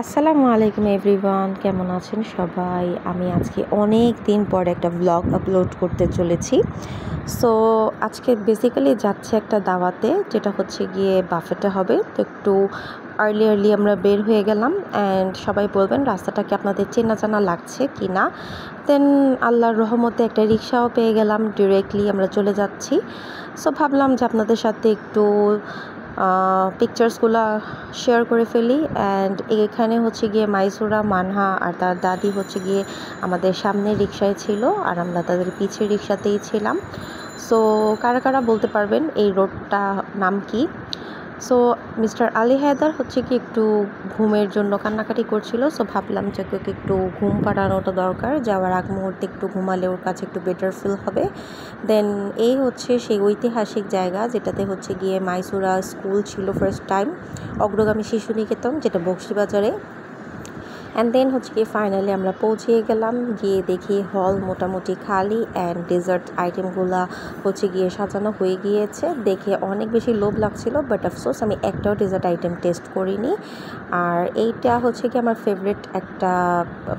আসসালামু আলাইকুম এভরিওয়ান, কেমন আছেন সবাই? আমি আজকে অনেক দিন পর একটা ব্লগ আপলোড করতে চলেছি। সো আজকে বেসিক্যালি যাচ্ছে একটা দাওয়াতে, যেটা হচ্ছে গিয়ে বাফেটে হবে। তো একটু আর্লি আমরা বের হয়ে গেলাম। অ্যান্ড সবাই বলবেন রাস্তাটা কি আপনাদের চেনা জানা লাগছে কি না। দেন আল্লাহর রহমতে একটা রিক্সাও পেয়ে গেলাম, ডিরেক্টলি আমরা চলে যাচ্ছি। সো ভাবলাম যে আপনাদের সাথে একটু পিকচার্সগুলো শেয়ার করে ফেলি। অ্যান্ড এখানে হচ্ছে গিয়ে মাইসুরা, মানহা আর তার দাদি হচ্ছে গিয়ে আমাদের সামনের রিক্সায় ছিল, আর আমরা তাদের পিছের রিক্সাতেই ছিলাম। সো কারা কারা বলতে পারবেন এই রোডটা নাম কি? সো মিস্টার আলী হায়দার হচ্ছে কি একটু ঘুমের জন্য কান্নাকাটি করছিল। সো ভাবলাম যে ওকে একটু ঘুম পাড়ানোটা দরকার, যাওয়ার আগ মুহূর্তে একটু ঘুমালে ওর কাছে একটু বেটার ফিল হবে। দেন এই হচ্ছে সেই ঐতিহাসিক জায়গা যেটাতে হচ্ছে গিয়ে মাইসুরা স্কুল ছিল ফার্স্ট টাইম, অগ্রগামী শিশু নিকেতন, যেটা বক্সিবাজারে। অ্যান্ড দেন হচ্ছে গিয়ে ফাইনালি আমরা পৌঁছে গেলাম। গিয়ে দেখি হল মোটামুটি খালি, অ্যান্ড ডেজার্ট আইটেমগুলো হচ্ছে গিয়ে সাজানো হয়ে গিয়েছে। দেখে অনেক বেশি লোভ লাগছিল, বাট আফসোস আমি একটাও ডেজার্ট আইটেম টেস্ট করিনি। আর এইটা হচ্ছে কি আমার ফেভারিট একটা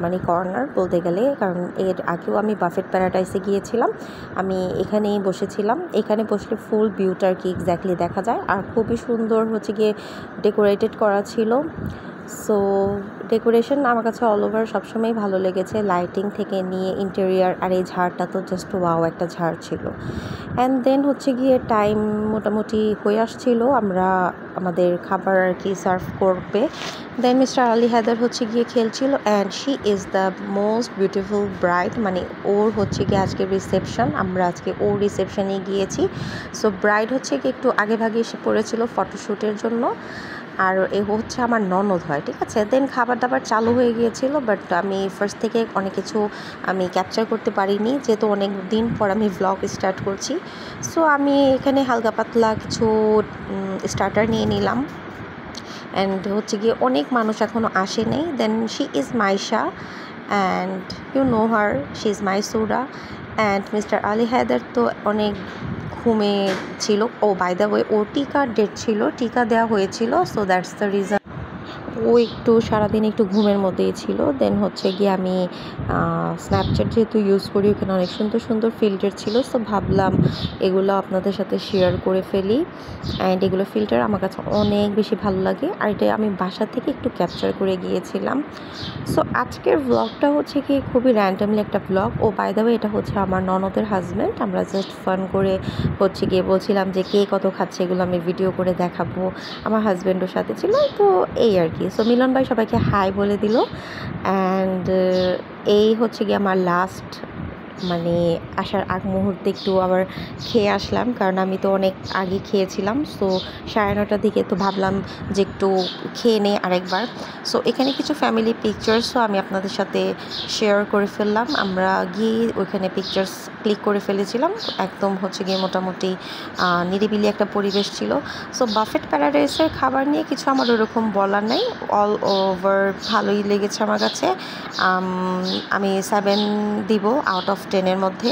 মানে কর্নার বলতে গেলে, কারণ এর আগেও আমি বাফেট প্যারাডাইসে গিয়েছিলাম, আমি এখানেই বসেছিলাম। এখানে বসলে ফুল ভিউটা আর কি এক্স্যাক্টলি দেখা যায়, আর খুবই সুন্দর হচ্ছে গিয়ে ডেকোরেটেড করা ছিল। সো ডেকোরেশন আমার কাছে অল ওভার সবসময় ভালো লেগেছে, লাইটিং থেকে নিয়ে ইন্টেরিয়ার। আর এই ঝাড়টা তো জাস্ট ওয়াও একটা ঝাড় ছিল। অ্যান্ড দেন হচ্ছে গিয়ে টাইম মোটামুটি হয়ে আসছিল, আমরা আমাদের খাবার আর কি সার্ভ করবে। দেন মিস্টার আলী হায়দার হচ্ছে গিয়ে খেলছিল, and she is the most beautiful bride, মানে ওর হচ্ছে গিয়ে আজকে রিসেপশন, আমরা আজকে ওর রিসেপশনে গিয়েছি। সো ব্রাইড হচ্ছে কি একটু আগে ভাগে এসে পড়েছিল ফটোশ্যুটের জন্য, আর এ হচ্ছে আমার ননদ হয়, ঠিক আছে। দেন খাবার দাবার চালু হয়ে গিয়েছিল, বাট আমি ফার্স্ট থেকে অনেক কিছু আমি ক্যাপচার করতে পারিনি, যেহেতু অনেক দিন পর আমি ভ্লগ স্টার্ট করছি। সো আমি এখানে হালকা পাতলা কিছু স্টার্টার নিয়ে নিলাম। অ্যান্ড হচ্ছে গিয়ে অনেক মানুষ এখনও আসে নেই। Then she is Maisha, and you know her, she is Maisura. And mister Ali Haider তো অনেক ঘুমে ছিল। ও বাই দ্য ওয়ে, ওর টিকার ডেট ছিল, টিকা দেওয়া হয়েছিল। সো দ্যাটস দ্য রিজন ও একটু সারাদিন একটু ঘুমের মধ্যেই ছিল। দেন হচ্ছে গিয়ে আমি স্ন্যাপচ্যাট যেহেতু ইউজ করি, ওখানে অনেক সুন্দর সুন্দর ফিল্টার ছিল। সো ভাবলাম এগুলো আপনাদের সাথে শেয়ার করে ফেলি। অ্যান্ড এগুলো ফিল্টার আমার কাছে অনেক বেশি ভালো লাগে, আর এটা আমি বাসা থেকে একটু ক্যাপচার করে গিয়েছিলাম। সো আজকের ব্লগটা হচ্ছে কি খুবই র্যান্ডামলি একটা ব্লগ। ও বাই দ্য ওয়ে, এটা হচ্ছে আমার ননদের হাজব্যান্ড। আমরা জাস্ট ফান করে হচ্ছে গিয়ে বলছিলাম যে কে কত খাচ্ছে এগুলো আমি ভিডিও করে দেখাবো। আমার হাজব্যান্ডও সাথে ছিল, তো এই আর কি। সো মিলন ভাই সবাইকে হাই বলে দিল। অ্যান্ড এই হচ্ছে গিয়ে আমার লাস্ট, মানে আসার আগ মুহূর্তে একটু আবার খেয়ে আসলাম, কারণ আমি তো অনেক আগে খেয়েছিলাম। সো 9:30টার দিকে তো ভাবলাম যে একটু খেয়ে নেই আরেকবার। সো এখানে কিছু ফ্যামিলি পিকচার্সও আমি আপনাদের সাথে শেয়ার করে ফেললাম। আমরা গিয়ে ওইখানে পিকচার্স ক্লিক করে ফেলেছিলাম। একদম হচ্ছে গিয়ে মোটামুটি নিরিবিলি একটা পরিবেশ ছিল। সো বাফেট প্যারাডাইসের খাবার নিয়ে কিছু আমার ওরকম বলার নেই, অল ওভার ভালোই লেগেছে আমার কাছে। আমি 7 দিব আউট অফ 10-এর মধ্যে।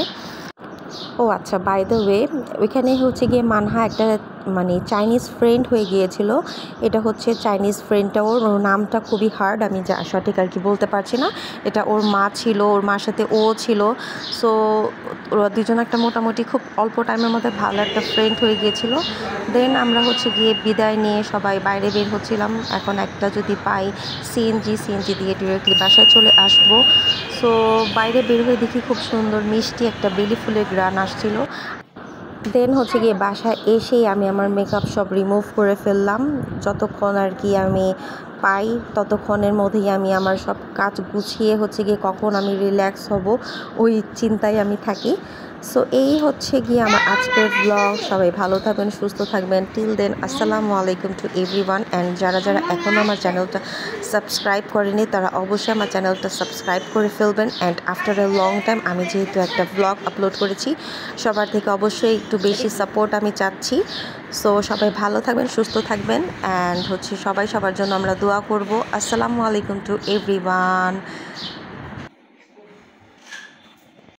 ও আচ্ছা, বাই দ্য ওয়ে, ওইখানে হচ্ছে গিয়ে মানহা একটা মানে চাইনিজ ফ্রেন্ড হয়ে গিয়েছিল। এটা হচ্ছে চাইনিজ ফ্রেন্ডটা, ওর নামটা খুবই হার্ড, আমি যা সঠিক আর কি বলতে পারছি না। এটা ওর মা ছিল, ওর মার সাথে ও ছিল। সো ওরা দুজন একটা মোটামুটি খুব অল্প টাইমের মধ্যে ভালো একটা ফ্রেন্ড হয়ে গিয়েছিল। দেন আমরা হচ্ছে গিয়ে বিদায় নিয়ে সবাই বাইরে বের হচ্ছিলাম। এখন একটা যদি পাই সিএনজি দিয়ে ডিরেক্টলি বাসায় চলে আসবো। সো বাইরে বের হয়ে দেখি খুব সুন্দর মিষ্টি একটা বেলি ফুলের গ্রান আসছিল। দেন হচ্ছে গিয়ে বাসায় এসেই আমি আমার মেকআপ সব রিমুভ করে ফেললাম। যতক্ষণ আর কি আমি পাই ততক্ষণের মধ্যেই আমি আমার সব কাজ গুছিয়ে হচ্ছে গিয়ে কখন আমি রিল্যাক্স হব ওই চিন্তায় আমি থাকি। সো এই হচ্ছে গিয়ে আমার আজকের ব্লগ। সবাই ভালো থাকবেন, সুস্থ থাকবেন। টিল দেন আসসালামু আলাইকুম টু এভরিওয়ান। অ্যান্ড যারা এখনও আমার চ্যানেলটা সাবস্ক্রাইব করেনি তারা অবশ্যই আমার চ্যানেলটা সাবস্ক্রাইব করে ফেলবেন। And after a long time আমি যেহেতু একটা ব্লগ আপলোড করেছি, সবার থেকে অবশ্যই একটু বেশি সাপোর্ট আমি চাচ্ছি। সো সবাই ভালো থাকবেন, সুস্থ থাকবেন, অ্যান্ড হচ্ছে সবাই সবার জন্য আমরা দোয়া করব। আসসালামু আলাইকুম টু এভরিওয়ান।